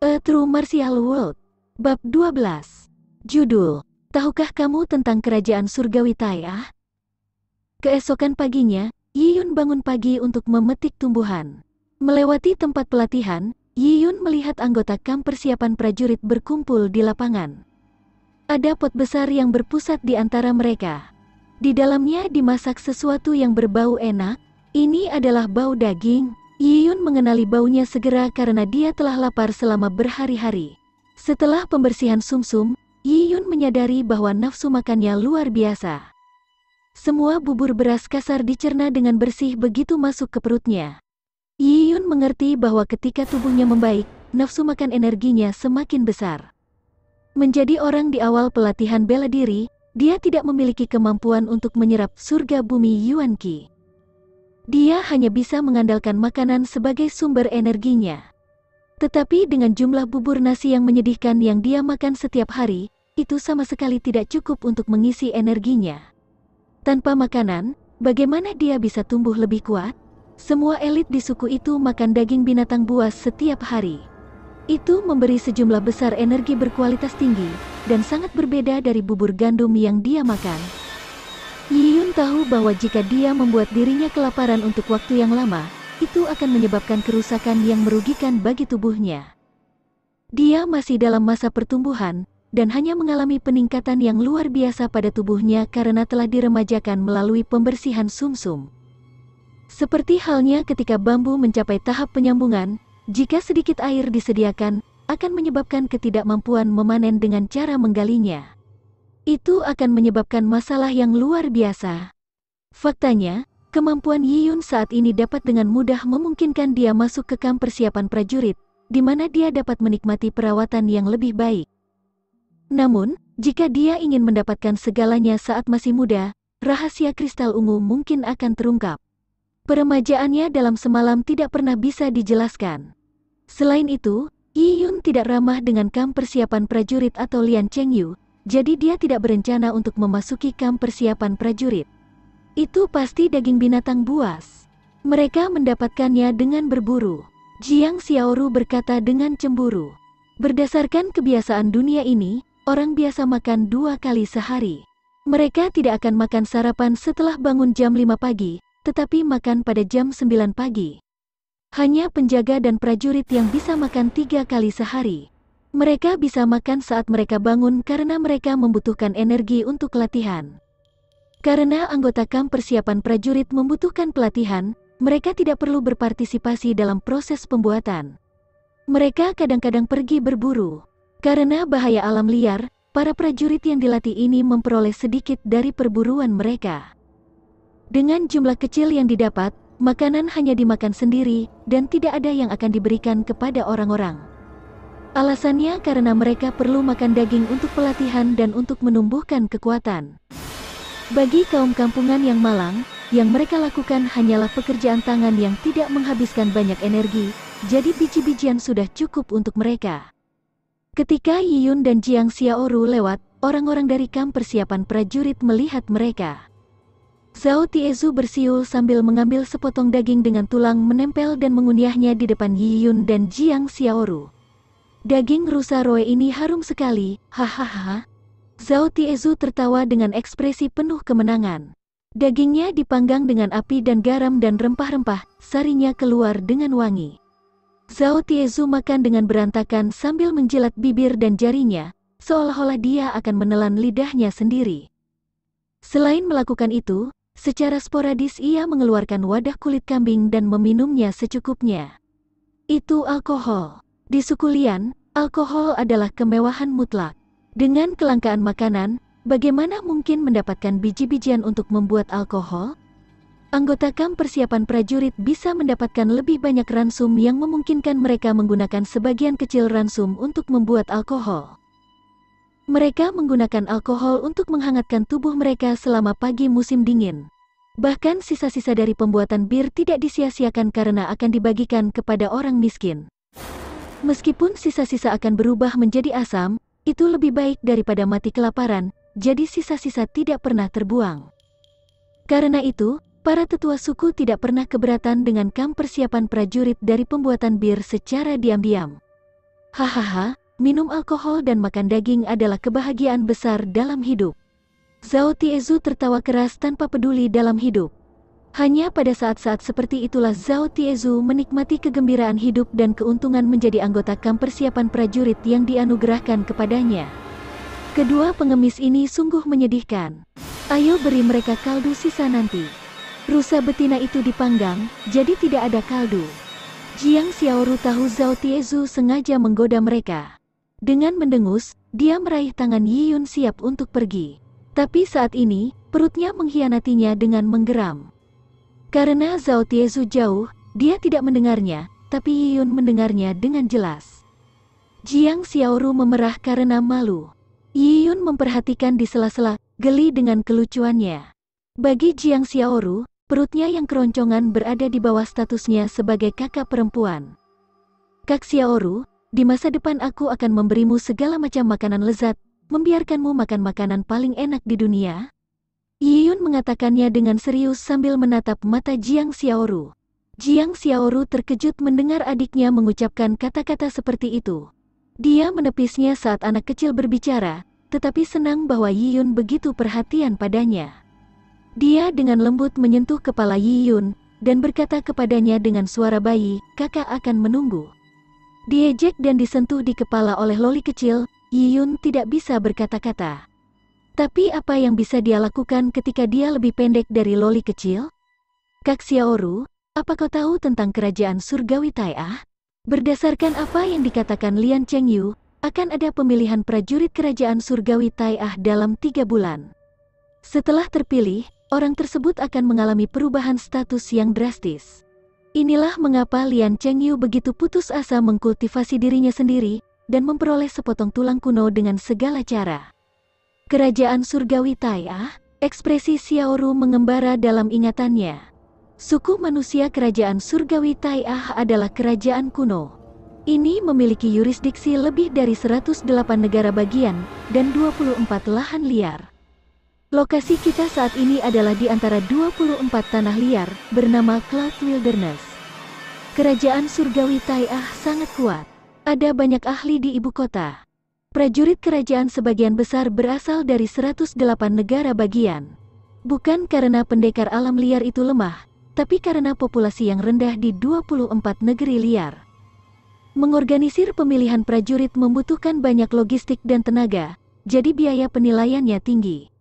A True Martial World. Bab 12. Judul, Tahukah kamu tentang kerajaan surgawi Tayah? Keesokan paginya, Yi Yun bangun pagi untuk memetik tumbuhan. Melewati tempat pelatihan, Yi Yun melihat anggota kamp persiapan prajurit berkumpul di lapangan. Ada pot besar yang berpusat di antara mereka. Di dalamnya dimasak sesuatu yang berbau enak. Ini adalah bau daging. Yi Yun mengenali baunya segera karena dia telah lapar selama berhari-hari. Setelah pembersihan sumsum, Yi Yun menyadari bahwa nafsu makannya luar biasa. Semua bubur beras kasar dicerna dengan bersih begitu masuk ke perutnya. Yi Yun mengerti bahwa ketika tubuhnya membaik, nafsu makan energinya semakin besar. Menjadi orang di awal pelatihan bela diri, dia tidak memiliki kemampuan untuk menyerap surga bumi Yuan Qi. Dia hanya bisa mengandalkan makanan sebagai sumber energinya. Tetapi dengan jumlah bubur nasi yang menyedihkan yang dia makan setiap hari, itu sama sekali tidak cukup untuk mengisi energinya. Tanpa makanan, bagaimana dia bisa tumbuh lebih kuat? Semua elit di suku itu makan daging binatang buas setiap hari. Itu memberi sejumlah besar energi berkualitas tinggi, dan sangat berbeda dari bubur gandum yang dia makan. Yi Yun tahu bahwa jika dia membuat dirinya kelaparan untuk waktu yang lama, itu akan menyebabkan kerusakan yang merugikan bagi tubuhnya. Dia masih dalam masa pertumbuhan, dan hanya mengalami peningkatan yang luar biasa pada tubuhnya karena telah diremajakan melalui pembersihan sumsum. Seperti halnya ketika bambu mencapai tahap penyambungan, jika sedikit air disediakan, akan menyebabkan ketidakmampuan memanen dengan cara menggalinya. Itu akan menyebabkan masalah yang luar biasa. Faktanya, kemampuan Yi Yun saat ini dapat dengan mudah memungkinkan dia masuk ke kamp persiapan prajurit, di mana dia dapat menikmati perawatan yang lebih baik. Namun, jika dia ingin mendapatkan segalanya saat masih muda, rahasia kristal ungu mungkin akan terungkap. Peremajaannya dalam semalam tidak pernah bisa dijelaskan. Selain itu, Yi Yun tidak ramah dengan kamp persiapan prajurit atau Lian Chengyu, jadi dia tidak berencana untuk memasuki kamp persiapan prajurit. Itu pasti daging binatang buas. Mereka mendapatkannya dengan berburu. Jiang Xiaoru berkata dengan cemburu. Berdasarkan kebiasaan dunia ini, orang biasa makan 2 kali sehari. Mereka tidak akan makan sarapan setelah bangun jam 5 pagi, tetapi makan pada jam 9 pagi. Hanya penjaga dan prajurit yang bisa makan 3 kali sehari. Mereka bisa makan saat mereka bangun karena mereka membutuhkan energi untuk latihan. Karena anggota kamp persiapan prajurit membutuhkan pelatihan, mereka tidak perlu berpartisipasi dalam proses pembuatan. Mereka kadang-kadang pergi berburu. Karena bahaya alam liar, para prajurit yang dilatih ini memperoleh sedikit dari perburuan mereka. Dengan jumlah kecil yang didapat, makanan hanya dimakan sendiri, dan tidak ada yang akan diberikan kepada orang-orang. Alasannya karena mereka perlu makan daging untuk pelatihan dan untuk menumbuhkan kekuatan. Bagi kaum kampungan yang malang, yang mereka lakukan hanyalah pekerjaan tangan yang tidak menghabiskan banyak energi, jadi biji-bijian sudah cukup untuk mereka. Ketika Yi Yun dan Jiang Xiaoru lewat, orang-orang dari kamp persiapan prajurit melihat mereka. Zhao Tiezu bersiul sambil mengambil sepotong daging dengan tulang menempel dan mengunyahnya di depan Yi Yun dan Jiang Xiaoru. Daging rusa roe ini harum sekali, hahaha. Zhao Tiezu tertawa dengan ekspresi penuh kemenangan. Dagingnya dipanggang dengan api dan garam dan rempah-rempah, sarinya keluar dengan wangi. Zhao Tiezu makan dengan berantakan sambil menjilat bibir dan jarinya, seolah-olah dia akan menelan lidahnya sendiri. Selain melakukan itu, secara sporadis ia mengeluarkan wadah kulit kambing dan meminumnya secukupnya. Itu alkohol. Di suku Lian, alkohol adalah kemewahan mutlak. Dengan kelangkaan makanan, bagaimana mungkin mendapatkan biji-bijian untuk membuat alkohol? Anggota kamp persiapan prajurit bisa mendapatkan lebih banyak ransum yang memungkinkan mereka menggunakan sebagian kecil ransum untuk membuat alkohol. Mereka menggunakan alkohol untuk menghangatkan tubuh mereka selama pagi musim dingin. Bahkan sisa-sisa dari pembuatan bir tidak disia-siakan karena akan dibagikan kepada orang miskin. Meskipun sisa-sisa akan berubah menjadi asam, itu lebih baik daripada mati kelaparan, jadi sisa-sisa tidak pernah terbuang. Karena itu, para tetua suku tidak pernah keberatan dengan kamp persiapan prajurit dari pembuatan bir secara diam-diam. Hahaha, minum alkohol dan makan daging adalah kebahagiaan besar dalam hidup. Zhao Tiezu tertawa keras tanpa peduli dalam hidup. Hanya pada saat-saat seperti itulah Zhao Tiezu menikmati kegembiraan hidup dan keuntungan menjadi anggota kamp persiapan prajurit yang dianugerahkan kepadanya. Kedua pengemis ini sungguh menyedihkan. Ayo beri mereka kaldu sisa nanti. Rusa betina itu dipanggang, jadi tidak ada kaldu. Jiang Xiaoru tahu Zhao Tiezu sengaja menggoda mereka. Dengan mendengus, dia meraih tangan Yi Yun siap untuk pergi. Tapi saat ini, perutnya mengkhianatinya dengan menggeram. Karena Zhao Tiezu jauh, dia tidak mendengarnya, tapi Yi Yun mendengarnya dengan jelas. Jiang Xiaoru memerah karena malu. Yi Yun memperhatikan di sela-sela, geli dengan kelucuannya. Bagi Jiang Xiaoru, perutnya yang keroncongan berada di bawah statusnya sebagai kakak perempuan. Kak Xiaoru, di masa depan aku akan memberimu segala macam makanan lezat, membiarkanmu makan makanan paling enak di dunia. Yi Yun mengatakannya dengan serius sambil menatap mata Jiang Xiaoru. Jiang Xiaoru terkejut mendengar adiknya mengucapkan kata-kata seperti itu. Dia menepisnya saat anak kecil berbicara, tetapi senang bahwa Yi Yun begitu perhatian padanya. Dia dengan lembut menyentuh kepala Yi Yun, dan berkata kepadanya dengan suara bayi, kakak akan menunggu. Diejek dan disentuh di kepala oleh loli kecil, Yi Yun tidak bisa berkata-kata. Tapi apa yang bisa dia lakukan ketika dia lebih pendek dari loli kecil? Kak Xiaoru, apa kau tahu tentang kerajaan surgawi Tai'ah? Berdasarkan apa yang dikatakan Lian Chengyu, akan ada pemilihan prajurit kerajaan surgawi Tai'ah dalam 3 bulan. Setelah terpilih, orang tersebut akan mengalami perubahan status yang drastis. Inilah mengapa Lian Chengyu begitu putus asa mengkultivasi dirinya sendiri, dan memperoleh sepotong tulang kuno dengan segala cara. Kerajaan surgawi Tai'ah, ekspresi Xiaoru mengembara dalam ingatannya. Suku manusia kerajaan surgawi Tai'ah adalah kerajaan kuno. Ini memiliki yurisdiksi lebih dari 108 negara bagian, dan 24 lahan liar. Lokasi kita saat ini adalah di antara 24 tanah liar, bernama Cloud Wilderness. Kerajaan surgawi Tai'ah sangat kuat. Ada banyak ahli di ibu kota. Prajurit kerajaan sebagian besar berasal dari 108 negara bagian. Bukan karena pendekar alam liar itu lemah, tapi karena populasi yang rendah di 24 negeri liar. Mengorganisir pemilihan prajurit membutuhkan banyak logistik dan tenaga, jadi biaya penilaiannya tinggi.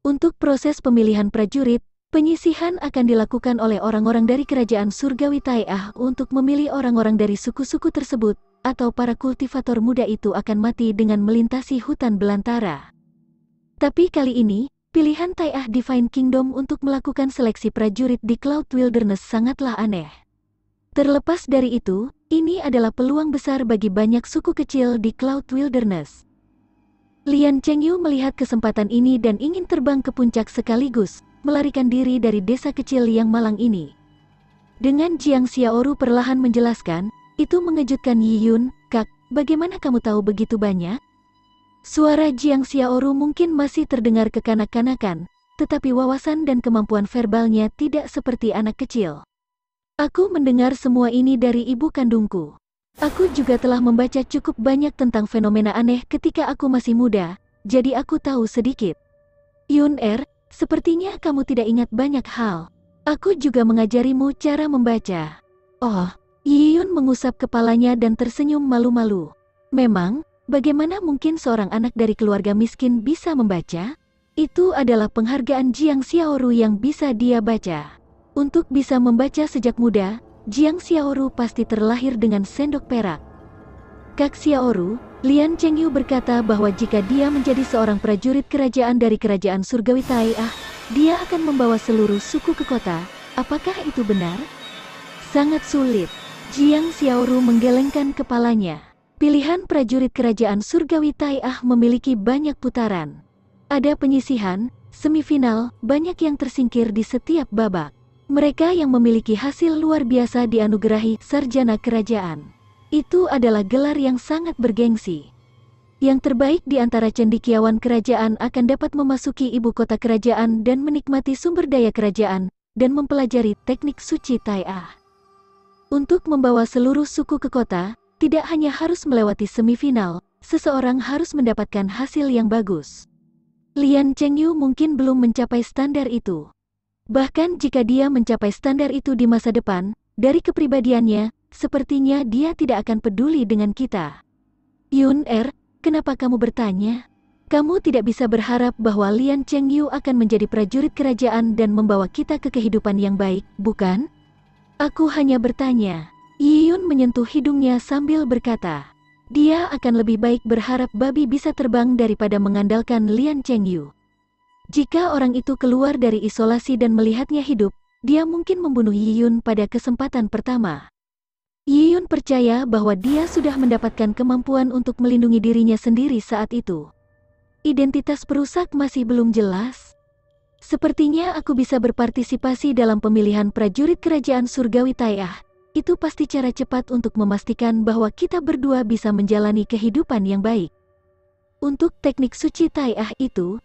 Untuk proses pemilihan prajurit, penyisihan akan dilakukan oleh orang-orang dari kerajaan surgawi Tai'ah untuk memilih orang-orang dari suku-suku tersebut, atau para kultivator muda itu akan mati dengan melintasi hutan belantara. Tapi kali ini, pilihan Tai'ah Divine Kingdom untuk melakukan seleksi prajurit di Cloud Wilderness sangatlah aneh. Terlepas dari itu, ini adalah peluang besar bagi banyak suku kecil di Cloud Wilderness. Lian Chengyu melihat kesempatan ini dan ingin terbang ke puncak sekaligus, melarikan diri dari desa kecil yang malang ini. Dengan Jiang Xiaoru perlahan menjelaskan, itu mengejutkan Yi Yun, kak, bagaimana kamu tahu begitu banyak? Suara Jiang Xiaoru mungkin masih terdengar kekanak-kanakan, tetapi wawasan dan kemampuan verbalnya tidak seperti anak kecil. Aku mendengar semua ini dari ibu kandungku. Aku juga telah membaca cukup banyak tentang fenomena aneh ketika aku masih muda, jadi aku tahu sedikit. Yun sepertinya kamu tidak ingat banyak hal. Aku juga mengajarimu cara membaca. Oh, Yi Yun mengusap kepalanya dan tersenyum malu-malu. Memang, bagaimana mungkin seorang anak dari keluarga miskin bisa membaca? Itu adalah penghargaan Jiang Xiaoru yang bisa dia baca. Untuk bisa membaca sejak muda, Jiang Xiaoru pasti terlahir dengan sendok perak. Kak Xiaoru, Lian Chengyu berkata bahwa jika dia menjadi seorang prajurit kerajaan dari kerajaan surgawi Tai'ah, dia akan membawa seluruh suku ke kota. Apakah itu benar? Sangat sulit. Jiang Xiaoru menggelengkan kepalanya. Pilihan prajurit kerajaan surgawi Tai'ah memiliki banyak putaran. Ada penyisihan, semifinal, banyak yang tersingkir di setiap babak. Mereka yang memiliki hasil luar biasa dianugerahi sarjana kerajaan. Itu adalah gelar yang sangat bergengsi. Yang terbaik di antara cendekiawan kerajaan akan dapat memasuki ibu kota kerajaan dan menikmati sumber daya kerajaan, dan mempelajari teknik suci Tai'ah. Untuk membawa seluruh suku ke kota, tidak hanya harus melewati semifinal, seseorang harus mendapatkan hasil yang bagus. Lian Chengyu mungkin belum mencapai standar itu. Bahkan jika dia mencapai standar itu di masa depan, dari kepribadiannya, sepertinya dia tidak akan peduli dengan kita. Yun kenapa kamu bertanya? Kamu tidak bisa berharap bahwa Lian Chengyu akan menjadi prajurit kerajaan dan membawa kita ke kehidupan yang baik, bukan? Aku hanya bertanya. Yun menyentuh hidungnya sambil berkata, dia akan lebih baik berharap babi bisa terbang daripada mengandalkan Lian Chengyu. Jika orang itu keluar dari isolasi dan melihatnya hidup, dia mungkin membunuh Yun pada kesempatan pertama. Yun percaya bahwa dia sudah mendapatkan kemampuan untuk melindungi dirinya sendiri saat itu. Identitas perusak masih belum jelas. Sepertinya aku bisa berpartisipasi dalam pemilihan prajurit kerajaan surgawi Tai'ah. Itu pasti cara cepat untuk memastikan bahwa kita berdua bisa menjalani kehidupan yang baik. Untuk teknik suci Tai'ah itu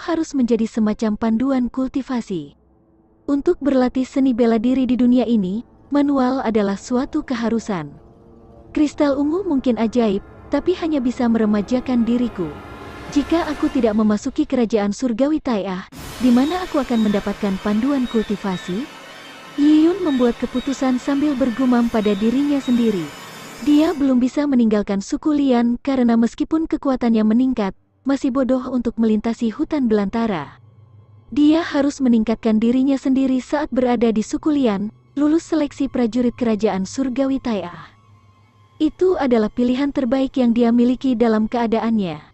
harus menjadi semacam panduan kultivasi. Untuk berlatih seni bela diri di dunia ini, manual adalah suatu keharusan. Kristal ungu mungkin ajaib, tapi hanya bisa meremajakan diriku. Jika aku tidak memasuki kerajaan surgawi Tai'ah, di mana aku akan mendapatkan panduan kultivasi? Yun membuat keputusan sambil bergumam pada dirinya sendiri. Dia belum bisa meninggalkan suku Lian karena meskipun kekuatannya meningkat, masih bodoh untuk melintasi hutan belantara. Dia harus meningkatkan dirinya sendiri saat berada di suku Lian, lulus seleksi prajurit kerajaan surgawi Tai'ah. Itu adalah pilihan terbaik yang dia miliki dalam keadaannya.